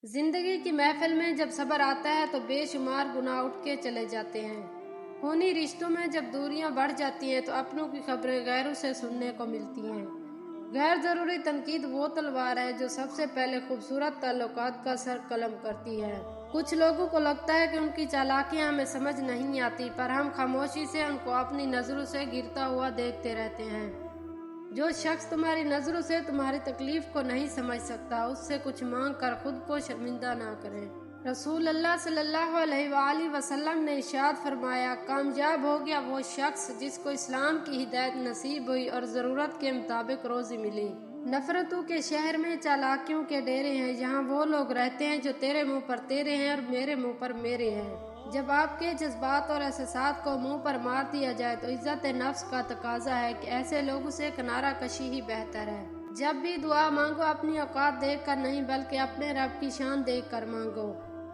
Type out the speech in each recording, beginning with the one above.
जिंदगी की महफिल में जब सब्र आता है तो बेशुमार गुनाह उठ के चले जाते हैं। खूनी रिश्तों में जब दूरियां बढ़ जाती हैं तो अपनों की खबरें गैरों से सुनने को मिलती हैं। गैर जरूरी तनकीद वो तलवार है जो सबसे पहले खूबसूरत ताल्लुकात का सर कलम करती है। कुछ लोगों को लगता है कि उनकी चालाकियां हमें समझ नहीं आती, पर हम खामोशी से उनको अपनी नजरों से गिरता हुआ देखते रहते हैं। जो शख्स तुम्हारी नजरों से तुम्हारी तकलीफ को नहीं समझ सकता, उससे कुछ मांग कर खुद को शर्मिंदा ना करे। रसूल अल्लाह सल्लल्लाहु अलैहि वसल्लम ने इरशाद फरमाया, कामयाब हो गया वो शख्स जिसको इस्लाम की हिदायत नसीब हुई और जरूरत के मुताबिक रोजी मिली। नफरतों के शहर में चालाकियों के डेरे हैं, यहाँ वो लोग रहते हैं जो तेरे मुंह पर तेरे हैं और मेरे मुंह पर मेरे हैं। जब आपके जज्बात और एहसासात को मुंह पर मार दिया जाए तो इज्जत नफ्स का तकाजा है कि ऐसे लोगों से किनारा कशी ही बेहतर है। जब भी दुआ मांगो अपनी औकात देख कर नहीं बल्कि अपने रब की शान देख कर मांगो।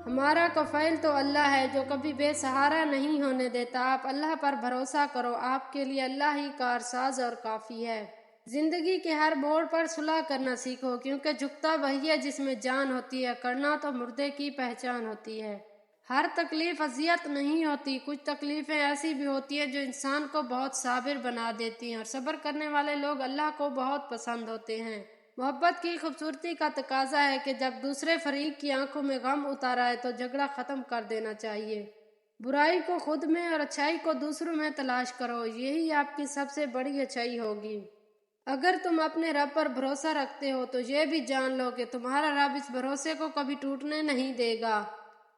हमारा कफ़ील तो अल्लाह है जो कभी बेसहारा नहीं होने देता। आप अल्लाह पर भरोसा करो, आपके लिए अल्लाह ही कारसाज और काफी है। जिंदगी के हर मोड़ पर सुलह करना सीखो, क्योंकि झुकता वही है जिसमें जान होती है, करना तो मुर्दे की पहचान होती है। हर तकलीफ अजियत नहीं होती, कुछ तकलीफें ऐसी भी होती हैं जो इंसान को बहुत साबिर बना देती हैं, और सब्र करने वाले लोग अल्लाह को बहुत पसंद होते हैं। मोहब्बत की खूबसूरती का तकाजा है कि जब दूसरे फरीक की आंखों में गम उतारा है तो झगड़ा खत्म कर देना चाहिए। बुराई को खुद में और अच्छाई को दूसरों में तलाश करो, यही आपकी सबसे बड़ी अच्छाई होगी। अगर तुम अपने रब पर भरोसा रखते हो तो ये भी जान लो कि तुम्हारा रब इस भरोसे को कभी टूटने नहीं देगा।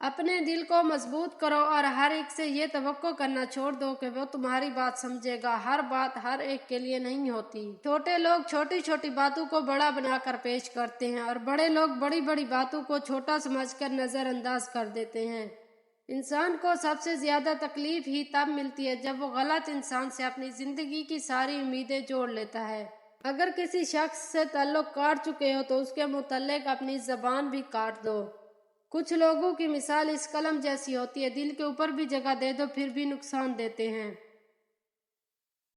अपने दिल को मजबूत करो और हर एक से ये तवक्को करना छोड़ दो कि वो तुम्हारी बात समझेगा। हर बात हर एक के लिए नहीं होती। छोटे लोग छोटी छोटी बातों को बड़ा बनाकर पेश करते हैं और बड़े लोग बड़ी बड़ी बातों को छोटा समझकर नजरअंदाज कर देते हैं। इंसान को सबसे ज्यादा तकलीफ ही तब मिलती है जब वो गलत इंसान से अपनी जिंदगी की सारी उम्मीदें जोड़ लेता है। अगर किसी शख्स से ताल्लुक काट चुके हो तो उसके मुतल्लिक अपनी जबान भी काट दो। कुछ लोगों की मिसाल इस कलम जैसी होती है, दिल के ऊपर भी जगह दे दो फिर भी नुकसान देते हैं।